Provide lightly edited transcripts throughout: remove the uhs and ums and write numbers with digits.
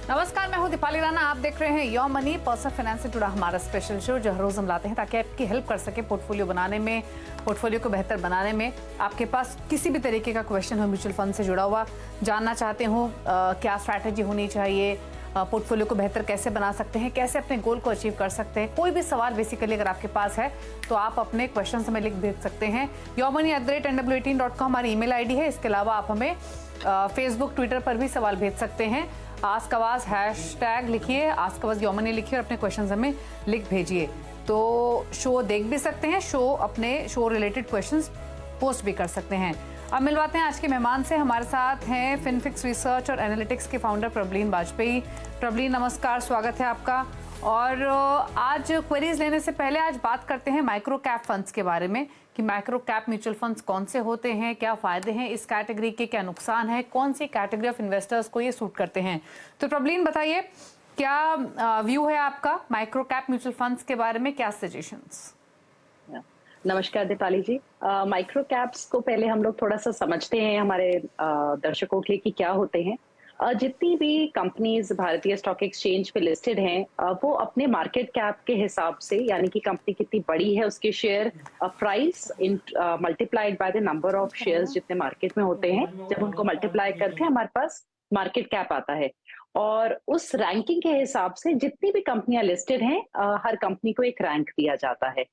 नमस्कार, मैं हूं दीपाली राणा। आप देख रहे हैं योर मनी, पर्सनल फाइनेंस से जुड़ा हमारा स्पेशल शो जो हर रोज हम लाते हैं ताकि आपकी हेल्प कर सके पोर्टफोलियो बनाने में, पोर्टफोलियो को बेहतर बनाने में। आपके पास किसी भी तरीके का क्वेश्चन हो म्यूचुअल फंड से जुड़ा हुआ, जानना चाहते हो क्या स्ट्रैटेजी होनी चाहिए, पोर्टफोलियो को बेहतर कैसे बना सकते हैं, कैसे अपने गोल को अचीव कर सकते हैं, कोई भी सवाल बेसिकली अगर आपके पास है तो आप अपने क्वेश्चन हमें लिख भेज सकते हैं। yourmoney@nw18.com हमारी ईमेल आईडी है। इसके अलावा आप हमें फेसबुक, ट्विटर पर भी सवाल भेज सकते हैं। आस्क आवाज हैशटैग लिखिए, आस्क आवाज योर मनी लिखिए और अपने क्वेश्चन हमें लिख भेजिए। तो शो देख भी सकते हैं, अपने शो रिलेटेड क्वेश्चंस पोस्ट भी कर सकते हैं। अब मिलवाते हैं आज के मेहमान से। हमारे साथ हैं फिनफिक्स रिसर्च और एनालिटिक्स के फाउंडर प्रबलीन वाजपेयी। प्रबलीन, नमस्कार, स्वागत है आपका। और आज क्वेरीज लेने से पहले आज बात करते हैं माइक्रो कैप फंड्स के बारे में कि माइक्रो कैप म्यूचुअल फंड्स कौन से होते हैं, क्या फायदे हैं इस कैटेगरी के, क्या नुकसान है, कौन सी कैटेगरी ऑफ इन्वेस्टर्स को ये सूट करते हैं। तो प्रबलीन बताइए, क्या व्यू है आपका माइक्रो कैप म्यूचुअल फंड्स के बारे में, क्या सजेशंस? नमस्कार दीपाली जी। माइक्रो कैप्स को पहले हम लोग थोड़ा सा समझते हैं हमारे दर्शकों के लिए कि क्या होते हैं। जितनी भी कंपनीज भारतीय स्टॉक एक्सचेंज पे लिस्टेड हैं, वो अपने मार्केट कैप के हिसाब से, यानी कि कंपनी कितनी बड़ी है उसके share price multiplied by the number of shares जितने मार्केट में होते हैं, जब उनको मल्टीप्लाई करके हमारे पास मार्केट कैप आता है। और उस रैंकिंग के हिसाब से जितनी भी कंपनियां लिस्टेड हैं, हर कंपनी को एक रैंक दिया जाता है।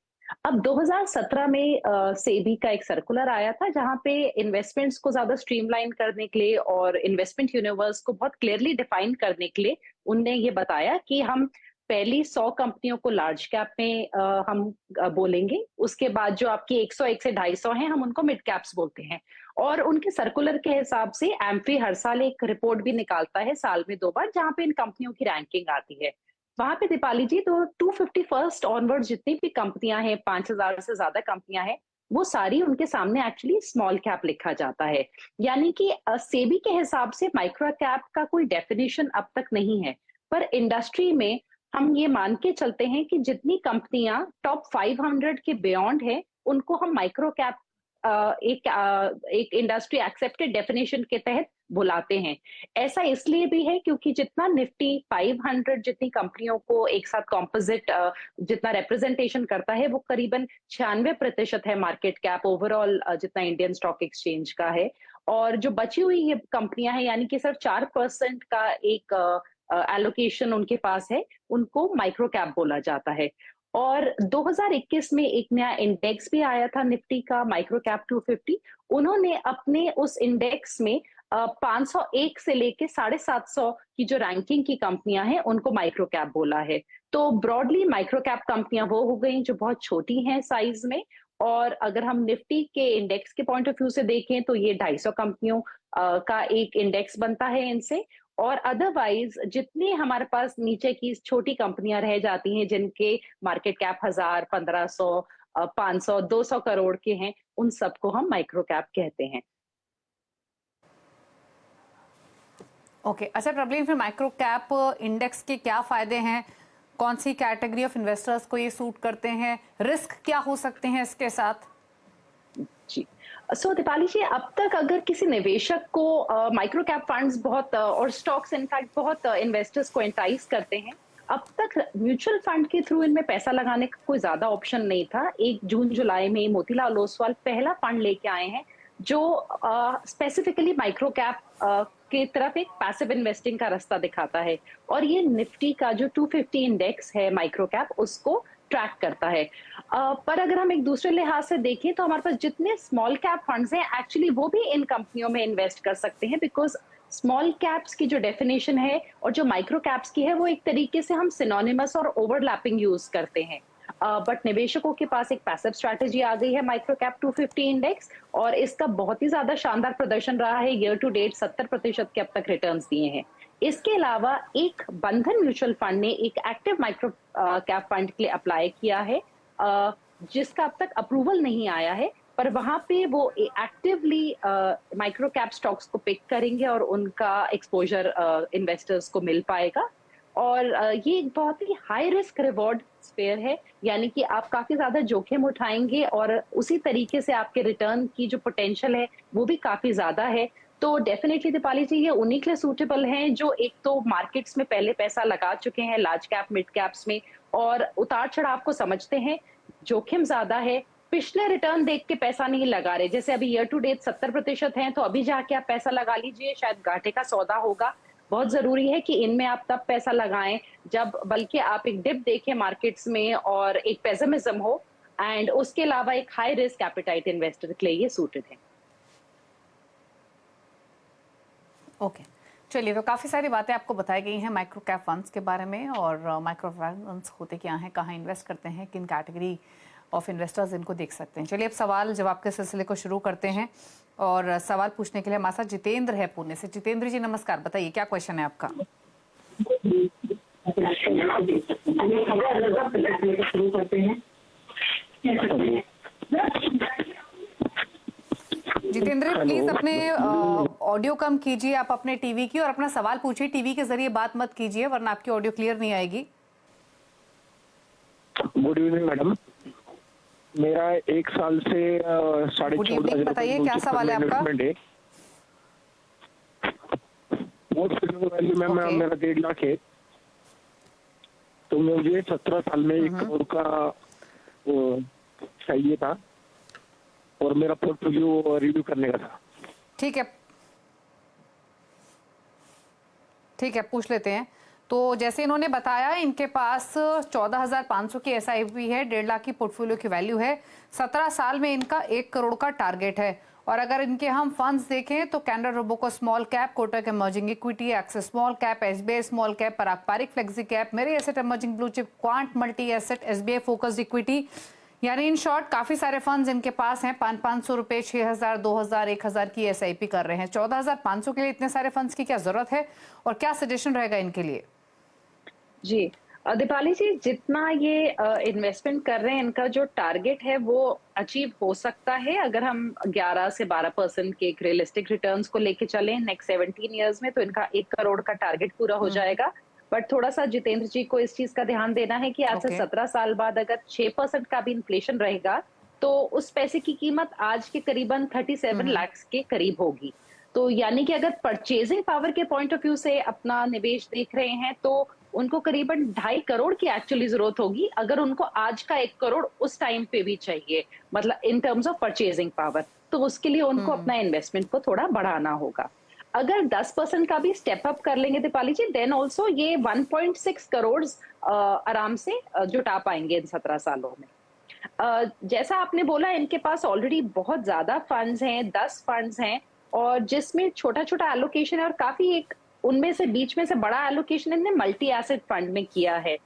अब 2017 में सेबी का एक सर्कुलर आया था जहां पे इन्वेस्टमेंट्स को ज्यादा स्ट्रीमलाइन करने के लिए और इन्वेस्टमेंट यूनिवर्स को बहुत क्लियरली डिफाइन करने के लिए उनने ये बताया कि हम पहली 100 कंपनियों को लार्ज कैप में हम बोलेंगे। उसके बाद जो आपकी 101 से 250 हैं, हम उनको मिड कैप्स बोलते हैं। और उनके सर्कुलर के हिसाब से एम्फी हर साल एक रिपोर्ट भी निकालता है, साल में 2 बार, जहां पे इन कंपनियों की रैंकिंग आती है। वहां पे दीपाली जी, तो 251st ऑनवर्ड जितनी भी कंपनियां हैं, 5000 से ज्यादा कंपनियां हैं, वो सारी उनके सामने एक्चुअली स्मॉल कैप लिखा जाता है। यानी कि सेबी के हिसाब से माइक्रो कैप का कोई डेफिनेशन अब तक नहीं है, पर इंडस्ट्री में हम ये मान के चलते हैं कि जितनी कंपनियां टॉप 500 के बियॉन्ड है, उनको हम माइक्रो कैप एक इंडस्ट्री एक्सेप्टेड डेफिनेशन के तहत बुलाते हैं। ऐसा इसलिए भी है क्योंकि जितना निफ्टी 500 जितनी कंपनियों को एक साथ कॉम्पोजिट जितना रिप्रेजेंटेशन करता है, वो करीबन 96% है मार्केट कैप ओवरऑल जितना इंडियन स्टॉक एक्सचेंज का है। और जो बची हुई ये कंपनियां हैं, यानी कि सिर्फ 4% का एक एलोकेशन उनके पास है, उनको माइक्रो कैप बोला जाता है। और 2021 में एक नया इंडेक्स भी आया था निफ्टी का, माइक्रो कैप 250। उन्होंने अपने उस इंडेक्स में 501 से लेके 750 की जो रैंकिंग की कंपनियां हैं, उनको माइक्रो कैप बोला है। तो ब्रॉडली माइक्रो कैप कंपनियां वो हो गई जो बहुत छोटी हैं साइज में। और अगर हम निफ्टी के इंडेक्स के पॉइंट ऑफ व्यू से देखें तो ये 250 कंपनियों का एक इंडेक्स बनता है इनसे। और अदरवाइज जितनी हमारे पास नीचे की छोटी कंपनियां रह जाती हैं, जिनके मार्केट कैप 1000, 1500, 500, 200 करोड़ के हैं, उन सबको हम माइक्रो कैप कहते हैं। ओके, अच्छा प्रबलीन, फिर माइक्रो कैप इंडेक्स के क्या फायदे हैं, कौन सी कैटेगरी ऑफ इन्वेस्टर्स को ये सूट करते हैं, रिस्क क्या हो सकते हैं इसके साथ? जी, सो दीपाली जी, अब तक अगर किसी निवेशक को माइक्रो कैप फंड्स बहुत और स्टॉक्स इनफैक्ट बहुत इन्वेस्टर्स को एंटाइज करते हैं, अब तक म्यूचुअल फंड के थ्रू इनमें पैसा लगाने का कोई ज्यादा ऑप्शन नहीं था। 1 जून जुलाई में मोतीलाल ओसवाल पहला फंड लेके आए हैं जो स्पेसिफिकली माइक्रो कैप की तरफ एक पैसिव इन्वेस्टिंग का रास्ता दिखाता है। और ये निफ्टी का जो 250 इंडेक्स है माइक्रो कैप, उसको ट्रैक करता है। पर अगर हम एक दूसरे लिहाज से देखें तो हमारे पास जितने स्मॉल कैप फंड्स हैं, एक्चुअली वो भी इन कंपनियों में इन्वेस्ट कर सकते हैं, बिकॉज स्मॉल कैप्स की जो डेफिनेशन है और जो माइक्रो कैप्स की है, वो एक तरीके से हम सिनोनिमस और ओवरलैपिंग यूज करते हैं। बट निवेशकों के पास एक पैसिव स्ट्रैटेजी आ गई है माइक्रो कैप 250 इंडेक्स, और इसका बहुत ही ज्यादा शानदार प्रदर्शन रहा है। ईयर टू डेट 70% के अब तक रिटर्न्स दिए हैं। इसके अलावा एक बंधन म्यूचुअल फंड ने एक एक्टिव माइक्रो कैप फंड के लिए अप्लाई किया है, जिसका अब तक अप्रूवल नहीं आया है, पर वहां पे वो एक्टिवली माइक्रो कैप स्टॉक्स को पिक करेंगे और उनका एक्सपोजर इन्वेस्टर्स को मिल पाएगा। और ये एक बहुत ही हाई रिस्क रिवॉर्ड स्पेयर है, यानी कि आप काफी ज्यादा जोखिम उठाएंगे और उसी तरीके से आपके रिटर्न की जो पोटेंशियल है वो भी काफी ज्यादा है। तो डेफिनेटली दीपाली जी, ये उन्हीं के लिए सूटेबल हैं जो एक तो मार्केट्स में पहले पैसा लगा चुके हैं, लार्ज कैप मिड कैप्स में, और उतार चढ़ाव को समझते हैं, जोखिम ज्यादा है, पिछले रिटर्न देख के पैसा नहीं लगा रहे। जैसे अभी ईयर टू डेट 70% है, तो अभी जाके आप पैसा लगा लीजिए, शायद घाटे का सौदा होगा। बहुत जरूरी है कि इनमें आप तब पैसा लगाएं जब बल्कि आप एक डिप देखें मार्केट्स में और एक पेसिमिज्म हो, एंड उसके अलावा एक हाई रिस्क एपेटाइट इन्वेस्टर के लिए ये सूटेड है। ओके, चलिए, तो काफ़ी सारी बातें आपको बताई गई हैं माइक्रो कैप फंड्स के बारे में, और माइक्रो फंड्स होते क्या हैं, कहाँ इन्वेस्ट करते हैं, किन कैटेगरी ऑफ इन्वेस्टर्स इनको देख सकते हैं। चलिए अब सवाल जवाब के सिलसिले को शुरू करते हैं, और सवाल पूछने के लिए हमारे साथ जितेंद्र है पुणे से। जितेंद्र जी नमस्कार, बताइए क्या क्वेश्चन है आपका। शुरू करते हैं। जितेंद्र प्लीज अपने ऑडियो कम कीजिए आप अपने टीवी की, और अपना सवाल पूछिए। टीवी के जरिए बात मत कीजिए वरना आपकी ऑडियो क्लियर नहीं आएगी। गुड इवनिंग मैडम, मेरा 1 साल से 14,500 बताइए क्या सवाल है आपका। वैल्यू मैम मेरा 1.5 लाख है, तो मुझे 17 साल में 1 करोड़ का चाहिए था, और मेरा पोर्टफोलियो रिव्यू करने का था। ठीक है, पूछ लेते हैं। तो जैसे इन्होंने बताया, इनके पास 14,500 की SIP है, 1.5 लाख की पोर्टफोलियो की वैल्यू है, 17 साल में इनका 1 करोड़ का टारगेट है। और अगर इनके हम फंड्स देखें तो Canara Robeco small cap, Kotak emerging equity, Axis small cap, SBI small cap, पारंपरिक flexi cap, Mirae Asset emerging blue chip, Quant multi asset, SBI focused equity, यानी इन शॉर्ट काफी सारे फंड्स इनके पास हैं। 500 रुपए, 6,000, 2,000, 1,000 की SIP कर रहे हैं। 14,500 के लिए इतने सारे फंड्स की क्या जरूरत है, और क्या सजेशन रहेगा इनके लिए। जी दीपाली जी, जितना ये इन्वेस्टमेंट कर रहे हैं, इनका जो टारगेट है वो अचीव हो सकता है अगर हम 11 से 12% के एक रियलिस्टिक रिटर्न्स को लेके चलें नेक्स्ट 17 इयर्स में, तो इनका 1 करोड़ का टारगेट पूरा हो जाएगा। बट थोड़ा सा जितेंद्र जी को इस चीज का ध्यान देना है कि आज से 17 साल बाद अगर 6% का भी इन्फ्लेशन रहेगा, तो उस पैसे की कीमत आज के करीबन 37 लाख के करीब होगी। तो यानी कि अगर परचेजिंग पावर के पॉइंट ऑफ व्यू से अपना निवेश देख रहे हैं, तो उनको करीबन 2.5 करोड़ की एक्चुअली जरूरत होगी, अगर उनको आज का 1 करोड़ उस टाइम पे भी चाहिए, मतलब in terms of purchasing power, तो उसके लिए उनको अपना इन्वेस्टमेंट को थोड़ा बढ़ाना होगा। अगर 10% का भी स्टेप अप कर लेंगे दीपाली जी, देन ऑल्सो ये 1.6 करोड़ आराम से जुटा पाएंगे इन 17 सालों में। जैसा आपने बोला, इनके पास ऑलरेडी बहुत ज्यादा फंड्स हैं, 10 फंड्स हैं, और जिसमें छोटा छोटा एलोकेशन है, और काफी एक उनमें से बीच में से बड़ा एलोकेशन इन्होंने मल्टी एसेट फंड में किया है।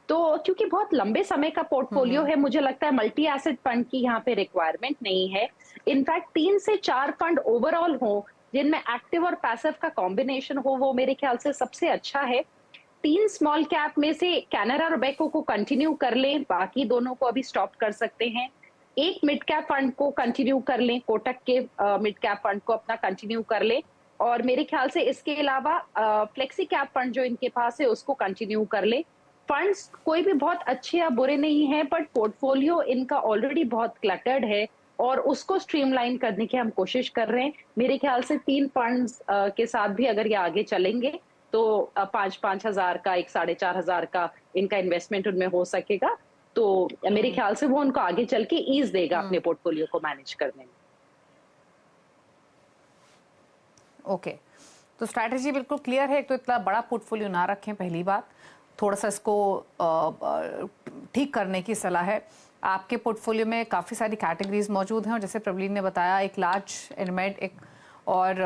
तो क्योंकि बहुत लंबे समय का पोर्टफोलियो है, मुझे लगता है मल्टी एसेट फंड की यहाँ पे रिक्वायरमेंट नहीं है। इनफैक्ट 3 से 4 फंड ओवरऑल हो जिनमें एक्टिव और पैसिव का कॉम्बिनेशन हो, वो मेरे ख्याल से सबसे अच्छा है। 3 स्मॉल कैप में से कैनरा रोबेको को कंटिन्यू कर लें, बाकी दोनों को अभी स्टॉप कर सकते हैं। एक मिड कैप फंड को कंटिन्यू कर लें, कोटक के मिड कैप फंड को अपना कंटिन्यू कर लें, और मेरे ख्याल से इसके अलावा फ्लेक्सी कैप फंड जो इनके पास है उसको कंटिन्यू कर ले। फंड्स कोई भी बहुत अच्छे या बुरे नहीं है, बट पोर्टफोलियो इनका ऑलरेडी बहुत क्लटर्ड है, और उसको स्ट्रीमलाइन करने की हम कोशिश कर रहे हैं। मेरे ख्याल से 3 फंड्स के साथ भी अगर ये आगे चलेंगे, तो 5-5 हजार का, 4,500 का इनका इन्वेस्टमेंट उनमें हो सकेगा। तो मेरे ख्याल से वो उनको आगे चल के ईज देगा अपने पोर्टफोलियो को मैनेज करने में। ओके, तो स्ट्रैटेजी बिल्कुल क्लियर है। एक तो इतना बड़ा पोर्टफोलियो ना रखें, पहली बात। थोड़ा सा इसको ठीक करने की सलाह है। आपके पोर्टफोलियो में काफ़ी सारी कैटेगरीज मौजूद हैं, और जैसे प्रवीण ने बताया, एक लार्ज एलिमेंट, एक और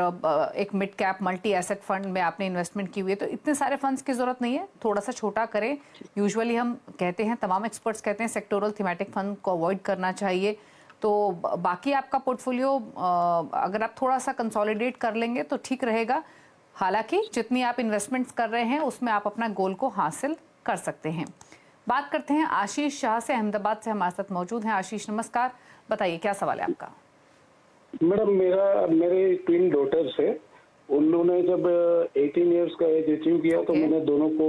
एक mid cap multi asset fund में आपने इन्वेस्टमेंट की हुई है। तो इतने सारे फंड्स की जरूरत नहीं है, थोड़ा सा छोटा करें। यूजुअली हम कहते हैं, तमाम एक्सपर्ट्स कहते हैं, सेक्टोरल थीमेटिक फंड को अवॉइड करना चाहिए। तो बाकी आपका पोर्टफोलियो अगर आप थोड़ा सा कंसोलिडेट कर लेंगे तो ठीक रहेगा। हालांकि जितनी आप इन्वेस्टमेंट्स कर रहे हैं उसमें आप अपना गोल को हासिल कर सकते हैं। बात करते हैं आशीष शाह से, अहमदाबाद से हमारे साथ मौजूद हैं। आशीष नमस्कार, बताइए क्या सवाल है आपका। मैडम, मेरे 3 डॉटर्स है। उन लोगों ने जब 18 इयर्स का एज अचीव किया, तो मैंने दोनों को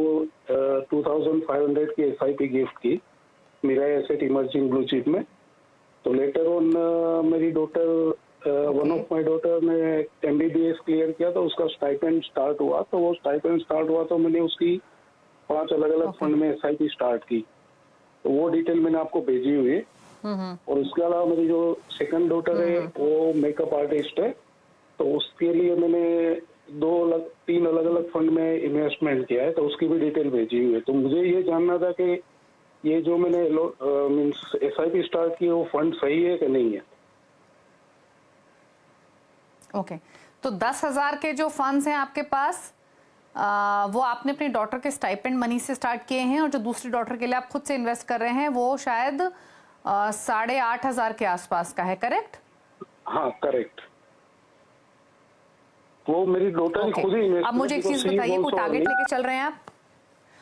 2,500 की SIP गिफ्ट की मेरा एसेट इमर्जिंग ब्लू चिप में। तो लेटर ऑन मेरी daughter one of my daughter ने MBBS क्लियर किया तो उसका स्टाइपेंड स्टार्ट हुआ, तो वो स्टाइपेंड स्टार्ट हुआ तो मैंने उसकी 5 अलग अलग फंड में SIP स्टार्ट की, तो वो डिटेल मैंने आपको भेजी हुई है। और उसके अलावा मेरी जो सेकंड डॉटर है वो मेकअप आर्टिस्ट है, तो उसके लिए मैंने 3 अलग अलग फंड में इन्वेस्टमेंट किया है, तो उसकी भी डिटेल भेजी हुई है। तो मुझे ये जानना था कि ये जो मैंने मीन्स SIP स्टार्ट की है वो फंड सही है कि नहीं है। ओके, तो 10,000 के जो फंड्स हैं आपके पास वो आपने अपनी डॉटर के स्टाइपेंड मनी से स्टार्ट किए हैं, और जो दूसरी डॉटर के लिए आप खुद से इन्वेस्ट कर रहे हैं वो शायद 8,500 के आसपास का है, करेक्ट? हाँ करेक्ट, वो मेरी डॉटर ही खुद ही इन्वेस्ट। अब मुझे एक चीज बताइए, कोई टारगेट लेके चल रहे हैं आप?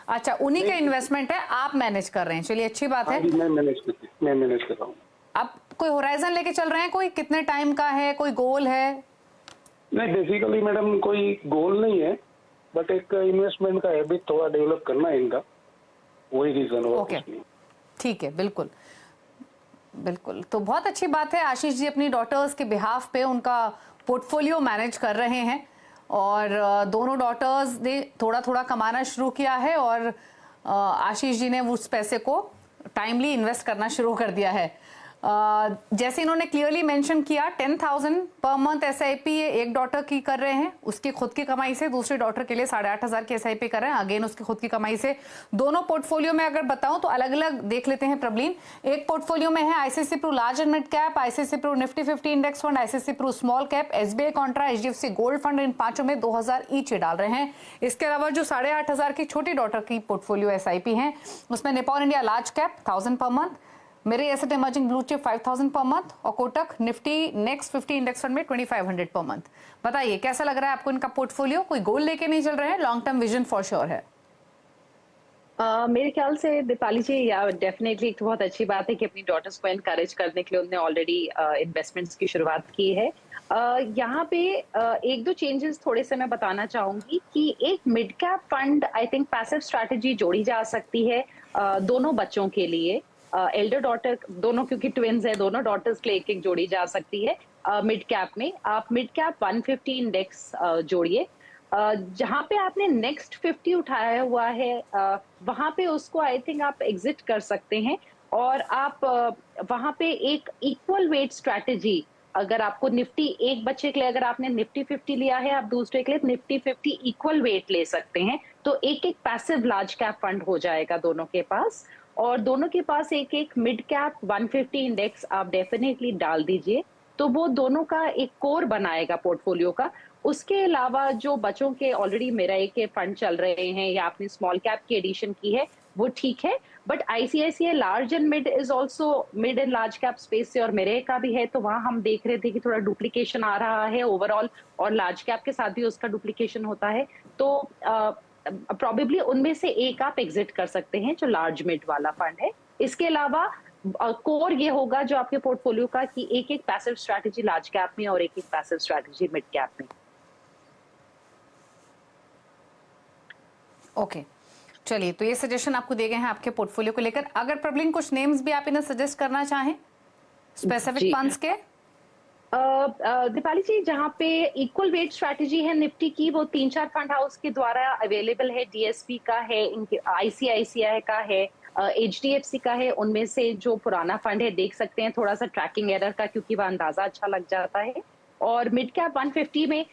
अच्छा, उन्हीं का इन्वेस्टमेंट है, आप मैनेज कर रहे हैं, चलिए अच्छी बात है। मैं मैनेज कर रहा हूँ। अब कोई होराइजन लेके चल रहे हैं, कोई कितने टाइम का है, कोई गोल है? नहीं, बेसिकली मैडम कोई गोल नहीं है, बट एक इन्वेस्टमेंट का हैबिट थोड़ा डेवलप करना है इनका, वही रीजन है। ओके, ठीक है, बिल्कुल बिल्कुल। तो बहुत अच्छी बात है, आशीष जी अपनी डॉटर्स के बिहाफ पे उनका पोर्टफोलियो मैनेज कर रहे हैं, और दोनों डॉटर्स ने थोड़ा थोड़ा कमाना शुरू किया है, और आशीष जी ने उस पैसे को टाइमली इन्वेस्ट करना शुरू कर दिया है। जैसे इन्होंने क्लियरली मेंशन किया, 10,000 पर मंथ SIP ये एक डॉटर की कर रहे हैं उसकी खुद की कमाई से, दूसरी डॉटर के लिए 8,500 की SIP कर रहे हैं अगेन उसकी खुद की कमाई से। दोनों पोर्टफोलियो में अगर बताऊं तो अलग अलग देख लेते हैं प्रबलीन। एक पोर्टफोलियो में है ICICI Pru large and mid cap, ICICI Pru Nifty 50 index fund, ICICI Pru small cap, SBI contra, HDFC gold fund, इन पांचों में 2,000 ईच डाल रहे हैं। इसके अलावा जो 8,500 की छोटी डॉटर की पोर्टफोलियो SIP है उसमें Nippon India large cap 1,000 per month, मेरे asset emerging blue chip 5,000 per month, और Kotak Nifty next 50 index fund में 2,500 पर मंथ। बताइए कैसा लग रहा है आपको इनका पोर्टफोलियो? कोई गोल लेके नहीं चल रहे हैं, long term vision for sure है। मेरे ख्याल से दीपाली जी, या डेफिनेटली एक बहुत अच्छी बात है कि अपनी डॉटर्स को एनकरेज करने के लिए उन्होंने ऑलरेडी इन्वेस्टमेंट्स की शुरुआत की है। यहाँ पे एक दो चेंजेस थोड़े से मैं बताना चाहूंगी कि एक mid cap fund I think passive strategy जोड़ी जा सकती है दोनों बच्चों के लिए, एल्डर डॉटर दोनों, क्योंकि ट्विंस है, दोनों डॉटर्स के लिए एक एक जोड़ी जा सकती है। मिड कैप में आप मिड कैप 150 इंडेक्स जोड़िए, जहां पे आपने नेक्स्ट 50 उठाया हुआ है वहां पे उसको आई थिंक आप एग्जिट कर सकते हैं, और आप वहां पे एक इक्वल वेट स्ट्रैटेजी, अगर आपको निफ्टी एक बच्चे के लिए अगर आपने निफ्टी 50 लिया है, आप दूसरे के लिए निफ्टी 50 इक्वल वेट ले सकते हैं, तो एक एक पैसिव लार्ज कैप फंड हो जाएगा दोनों के पास, और दोनों के पास एक एक मिड कैप 150 इंडेक्स आप डेफिनेटली डाल दीजिए, तो वो दोनों का एक कोर बनाएगा पोर्टफोलियो का। उसके अलावा जो बच्चों के ऑलरेडी मेराई के फंड चल रहे हैं या आपने स्मॉल कैप की एडिशन की है वो ठीक है, but ICICI large and mid is also mid and large cap space से और मेरे का भी है, तो वहां हम देख रहे थे कि थोड़ा डुप्लीकेशन आ रहा है ओवरऑल, और लार्ज कैप के साथ भी उसका डुप्लीकेशन होता है, तो प्रॉबेबली उनमें से एक आप एग्जिट कर सकते हैं जो लार्ज मिड वाला फंड है। इसके अलावा कोर ये होगा जो आपके पोर्टफोलियो का कि एक एक पैसिव स्ट्रैटेजी लार्ज कैप में और एक एक पैसिव स्ट्रैटेजी मिड कैप में। ओके, चलिए, तो ये सजेशन आपको दिए गए हैं आपके पोर्टफोलियो को लेकर। अगर प्रॉब्लम कुछ नेम्स भी आप इन्हें सजेस्ट करना चाहें स्पेसिफिक फंड्स के? दीपाली जी, जहाँ पे इक्वल वेट स्ट्रैटेजी है निफ्टी की, वो 3-4 फंड हाउस के द्वारा अवेलेबल है। DSP का है, इनके ICICI का है, HDFC का है। उनमें से जो पुराना फंड है देख सकते हैं, थोड़ा सा ट्रैकिंग एरर का, क्योंकि वह अंदाजा अच्छा लग जाता है। और मिड कैप 150 में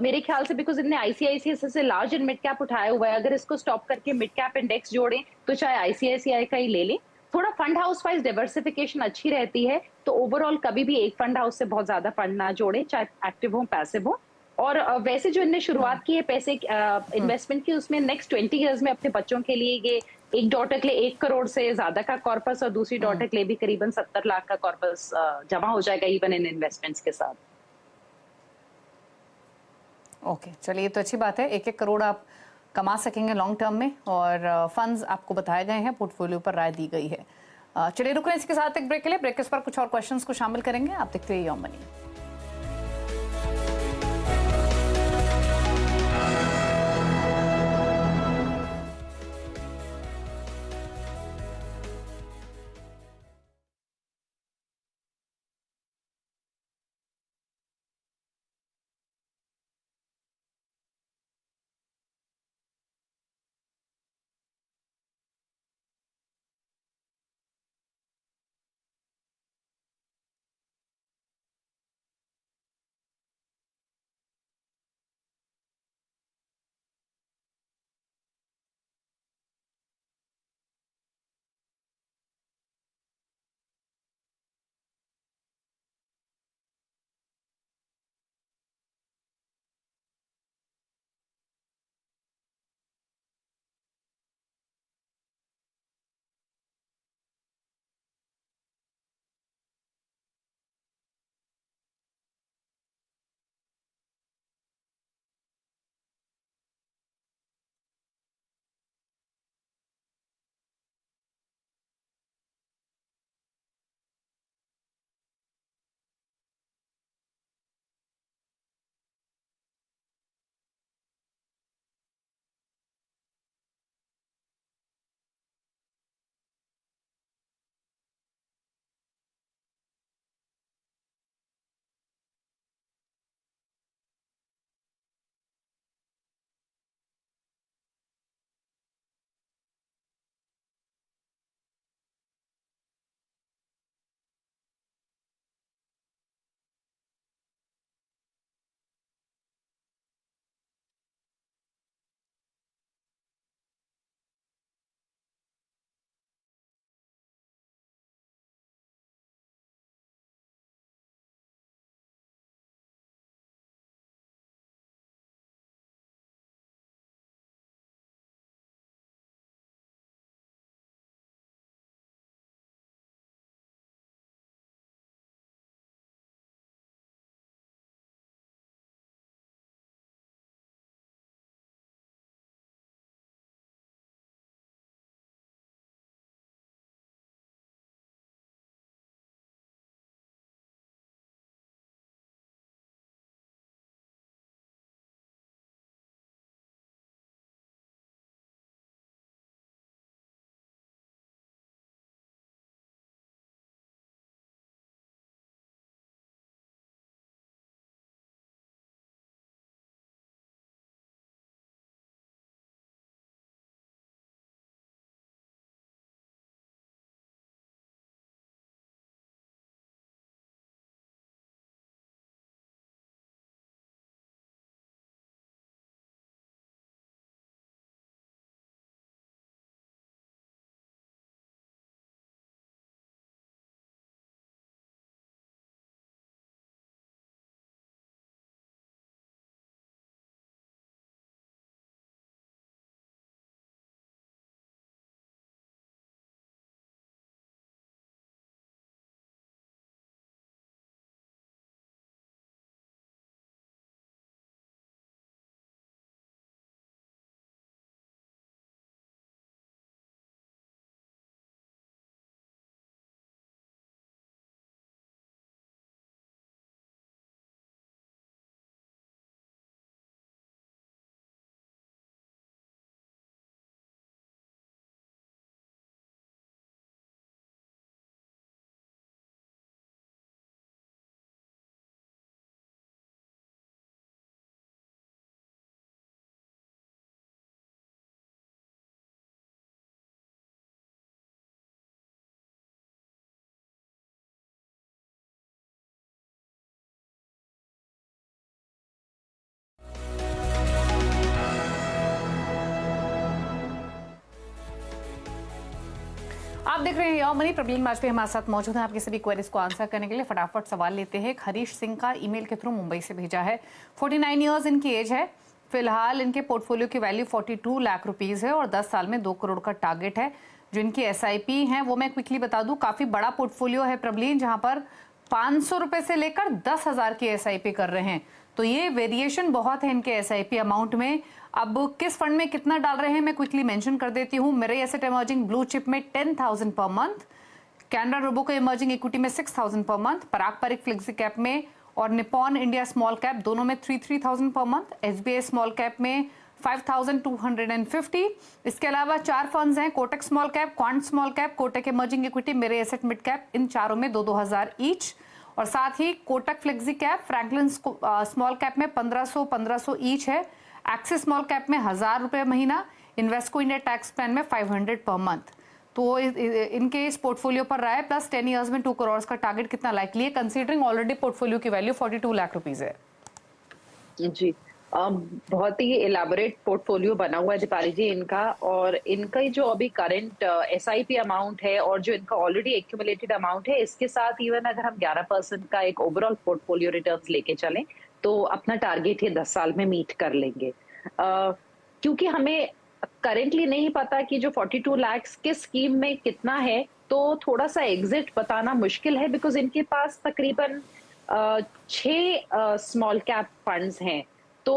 मेरे ख्याल से बिकॉज इनने ICICI से लार्ज एंड मिड कैप उठाया हुआ है, अगर इसको स्टॉप करके मिड कैप इंडेक्स जोड़ें तो चाहे ICICI का ही ले लें। थोड़ा फंड हाउस वाइज डाइवर्सिफिकेशन अच्छी रहती है, तो ओवरऑल कभी भी एक फंड हाउस से बहुत ज्यादा फंड ना जोड़ें, चाहे एक्टिव हो पैसिव हो। और वैसे जो इनने शुरुआत की है पैसे इन्वेस्टमेंट की, उसमें नेक्स्ट 20 इयर्स में अपने बच्चों के लिए ये एक डॉटर के लिए 1 करोड़ से ज्यादा का कॉर्पस और दूसरी डॉटर के लिए भी करीबन 70 लाख का कॉर्पस जमा हो जाएगा इवन इन इन्वेस्टमेंट्स के साथ। ओके, चलिए, तो अच्छी बात है, 1-1 करोड़ आप कमा सकेंगे लॉन्ग टर्म में, और फंड्स आपको बताए गए हैं, पोर्टफोलियो पर राय दी गई है। चलिए, रुक रहे हैं इसके साथ एक ब्रेक के लिए। ब्रेक पर कुछ और क्वेश्चंस को शामिल करेंगे। आप देखते रहिए योर मनी। देख रहे हैं योर मनी। प्रवीण वाजपेयी हमारे साथ मौजूद हैं आपके सभी क्वेरीज को आंसर करने के लिए। फटाफट सवाल लेते हैं। हरीश सिंह का ईमेल के थ्रू मुंबई से भेजा है। 49 इयर्स इनकी एज है। फिलहाल इनके पोर्टफोलियो की वैल्यू 42 लाख रुपीज है और 10 साल में 2 करोड़ का टारगेट है। जो इनकी एसआईपी है वो मैं क्विकली बता दूं, काफी बड़ा पोर्टफोलियो है प्रवीण, जहां पर 500 रुपए से लेकर 10,000 की एसआईपी कर रहे हैं। तो ये वेरिएशन बहुत है इनके एसआईपी अमाउंट में। अब किस फंड में कितना डाल रहे हैं मैं क्विकली मेंशन कर देती हूँ। मेरे एसेट इमर्जिंग ब्लू चिप में 10,000 per month, Canara Robeco emerging equity में 6,000 per month, Parag Parikh flexi cap में और निपॉन इंडिया स्मॉल कैप दोनों में 3,000 per month, SBI small cap में 5,250। इसके अलावा 4 फंड्स हैं, Kotak small cap, Quant small cap, Kotak emerging equity, Mirae Asset mid cap, इन चारों में 2,000 ईच। और साथ ही Kotak flexi cap, Franklin small cap में 1,500 ईच है, एक्सिस स्मॉल कैप में 1,000 रुपए महीना, इन्वेस्को इंडिया टैक्स प्लान में 500 पर मंथ। तो इनके इस पोर्टफोलियो पर रहा है। प्लस 10 इयर्स में 2 करोड़ का टारगेट कितना लाइकली है, कंसीडरिंग ऑलरेडी पोर्टफोलियो की वैल्यू 42 लाख रुपीज है। जी, बहुत ही इलाबोरेट पोर्टफोलियो बना हुआ है दीपाली जी इनका। और इनका जो अभी करंट एसआईपी अमाउंट है और जो इनका ऑलरेडी एक्यूमुलेटेड अमाउंट है, इसके साथ इवन अगर हम 11% का एक ओवरऑल पोर्टफोलियो रिटर्न्स लेके चलें तो अपना टारगेट ये 10 साल में मीट कर लेंगे। क्योंकि हमें करेंटली नहीं पता कि जो 42 लाख किस स्कीम में कितना है, तो थोड़ा सा एग्जिट बताना मुश्किल है। बिकॉज इनके पास तकरीबन 6 स्मॉल कैप फंड्स हैं। तो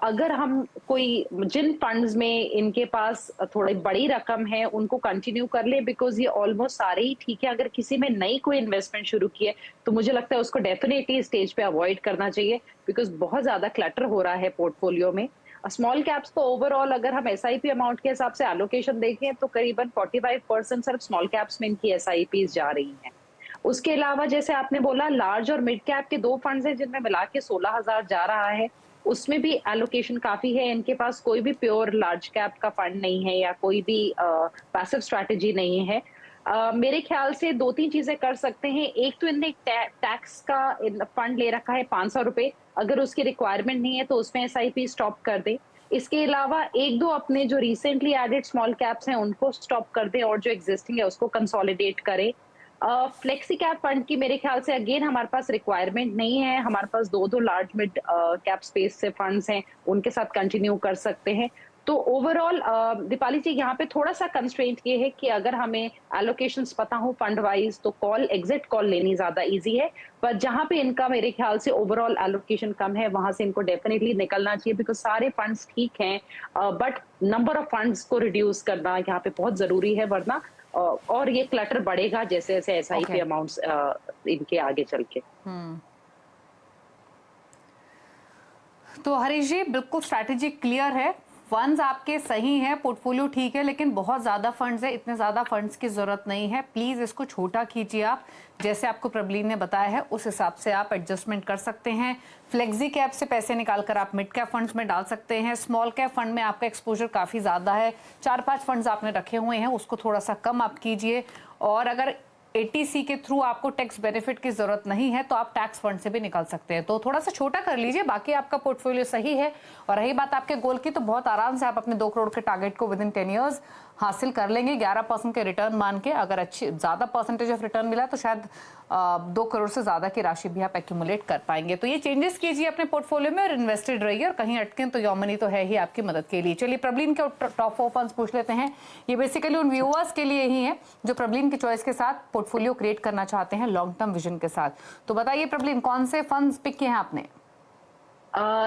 अगर हम कोई जिन फंड्स में इनके पास थोड़ी बड़ी रकम है उनको कंटिन्यू कर ले, बिकॉज ये ऑलमोस्ट सारे ही ठीक है। अगर किसी में नई कोई इन्वेस्टमेंट शुरू की है तो मुझे लगता है उसको डेफिनेटली स्टेज पे अवॉइड करना चाहिए, बिकॉज बहुत ज्यादा क्लटर हो रहा है पोर्टफोलियो में। स्मॉल कैप्स को ओवरऑल अगर हम एसआईपी अमाउंट के हिसाब से एलोकेशन देखें तो करीबन 45% सिर्फ स्मॉल कैप्स में इनकी एसआईपी जा रही हैं। उसके अलावा जैसे आपने बोला, लार्ज और मिड कैप के 2 फंड्स हैं जिनमें मिला के 16,000 जा रहा है। उसमें भी एलोकेशन काफी है। इनके पास कोई भी प्योर लार्ज कैप का फंड नहीं है या कोई भी पैसिव स्ट्रैटेजी नहीं है। मेरे ख्याल से 2-3 चीजें कर सकते हैं। एक तो इनने टैक्स का फंड ले रखा है 500 रुपए, अगर उसकी रिक्वायरमेंट नहीं है तो उसमें एसआईपी स्टॉप कर दे। इसके अलावा 1-2 अपने जो रिसेंटली एडेड स्मॉल कैप्स हैं उनको स्टॉप कर दे और जो एग्जिस्टिंग है उसको कंसोलिडेट करे। फ्लेक्सी कैप फंड की मेरे ख्याल से अगेन हमारे पास रिक्वायरमेंट नहीं है। हमारे पास 2 लार्ज मिड कैप स्पेस से फंड्स हैं, उनके साथ कंटिन्यू कर सकते हैं। तो ओवरऑल दीपाली जी यहाँ पे थोड़ा सा कंस्ट्रेंट ये है कि अगर हमें एलोकेशंस पता हो फंड वाइज तो एग्जिट कॉल लेनी ज्यादा इजी है। पर जहां पे इनका मेरे ख्याल से ओवरऑल एलोकेशन कम है वहां से इनको डेफिनेटली निकलना चाहिए, बिकॉज सारे फंड्स ठीक हैं बट नंबर ऑफ फंड्स को रिड्यूस करना यहाँ पे बहुत जरूरी है, वरना और ये क्लटर बढ़ेगा जैसे जैसे एसआईपी अमाउंट्स इनके आगे चल के। तो हरीश जी बिल्कुल स्ट्रैटेजी क्लियर है, फंड्स आपके सही हैं, पोर्टफोलियो ठीक है, लेकिन बहुत ज्यादा फंड्स है, इतने ज्यादा फंड्स की जरूरत नहीं है। प्लीज इसको छोटा कीजिए। आप जैसे आपको प्रबलीन ने बताया है उस हिसाब से आप एडजस्टमेंट कर सकते हैं। फ्लेक्सी कैप से पैसे निकालकर आप मिड कैप फंड्स में डाल सकते हैं। स्मॉल कैप फंड में आपका एक्सपोजर काफी ज्यादा है, 4-5 फंड्स आपने रखे हुए हैं, उसको थोड़ा सा कम आप कीजिए। और अगर एटीसी के थ्रू आपको टैक्स बेनिफिट की जरूरत नहीं है तो आप टैक्स फंड से भी निकाल सकते हैं। तो थोड़ा सा छोटा कर लीजिए, बाकी आपका पोर्टफोलियो सही है। और रही बात आपके गोल की, तो बहुत आराम से आप अपने 2 करोड़ के टारगेट को विद इन 10 इयर्स हासिल कर लेंगे। 11% के रिटर्न मान के, अगर अच्छी ज्यादा परसेंटेज ऑफ रिटर्न मिला तो शायद 2 करोड़ से ज्यादा की राशि भी आप एक्यूमुलेट कर पाएंगे। तो ये चेंजेस कीजिए अपने पोर्टफोलियो में और इन्वेस्टेड रहिए, और कहीं अटके तो योर मनी तो है ही आपकी मदद के लिए। चलिए प्रबलीन के टॉप 4 फंड्स पूछ लेते हैं। ये बेसिकली उन व्यूअर्स के लिए ही है जो प्रबलीन की चॉइस के साथ पोर्टफोलियो क्रिएट करना चाहते हैं लॉन्ग टर्म विजन के साथ। तो बताइए प्रबलीन, कौन से फंड्स पिक किए हैं आपने?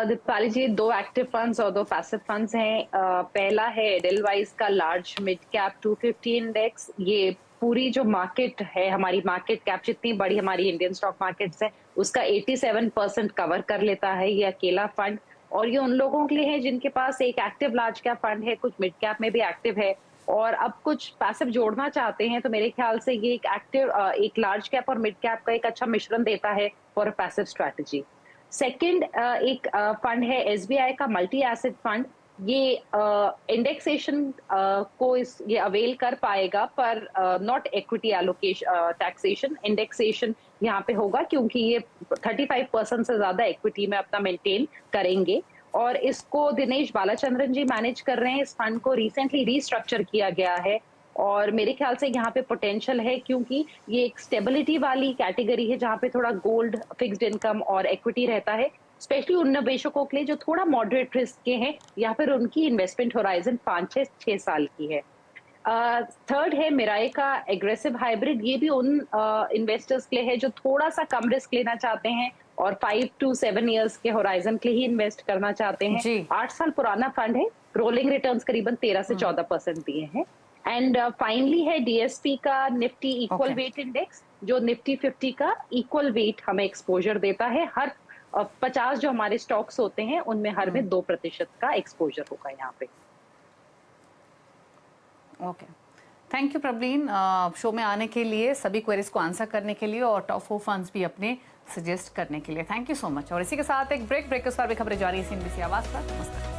दीपाली जी 2 एक्टिव फंड्स और 2 पैसिव फंड्स हैं। पहला है एडेलवाइज का लार्ज मिड कैप 250 इंडेक्स। ये पूरी जो मार्केट है, हमारी मार्केट कैप जितनी बड़ी हमारी इंडियन स्टॉक मार्केट्स है उसका 87% कवर कर लेता है ये अकेला फंड। और ये उन लोगों के लिए है जिनके पास एक एक्टिव लार्ज कैप फंड है, कुछ मिड कैप में भी एक्टिव है और अब कुछ पैसिव जोड़ना चाहते हैं। तो मेरे ख्याल से ये एक लार्ज कैप और मिड कैप का एक अच्छा मिश्रण देता है for a passive strategy. Second एक फंड है एसबीआई का मल्टी एसेट फंड। ये इंडेक्सेशन को ये अवेल कर पाएगा, पर not equity allocation taxation, indexation यहाँ पे होगा क्योंकि ये 35% से ज्यादा इक्विटी में अपना मेंटेन करेंगे। और इसको दिनेश बालाचंद्रन जी मैनेज कर रहे हैं। इस फंड को रिसेंटली रीस्ट्रक्चर किया गया है और मेरे ख्याल से यहाँ पे पोटेंशियल है, क्योंकि ये एक स्टेबिलिटी वाली कैटेगरी है जहाँ पे थोड़ा गोल्ड, फिक्स्ड इनकम और इक्विटी रहता है, स्पेशली उन निवेशकों के लिए जो थोड़ा मॉडरेट रिस्क के हैं या फिर उनकी इन्वेस्टमेंट होराइजन 5-6 साल की है। थर्ड है मिराई का एग्रेसिव हाइब्रिड। ये भी उन इन्वेस्टर्स के लिए है जो थोड़ा सा कम रिस्क लेना चाहते हैं और 5 to 7 इयर्स के होराइजन के लिए ही इन्वेस्ट करना चाहते हैं। 8 साल पुराना फंड है, रोलिंग रिटर्न्स करीबन 13 से 14% दिए हैं। एंड फाइनली है डीएसपी का निफ्टी इक्वल वेट इंडेक्स, जो निफ्टी 50 का इक्वल वेट हमें एक्सपोजर देता है। हर 50 जो हमारे स्टॉक्स होते हैं उनमें हर में 2% का एक्सपोजर होगा यहाँ पे। Okay, thank you Praveen, show में आने के लिए, सभी क्वेरीज को आंसर करने के लिए और टॉप 4 फंड्स भी अपने सजेस्ट करने के लिए। Thank you so much. और इसी के साथ एक ब्रेक के बाद भी खबरें जारी है CNBC आवाज पर। नमस्कार।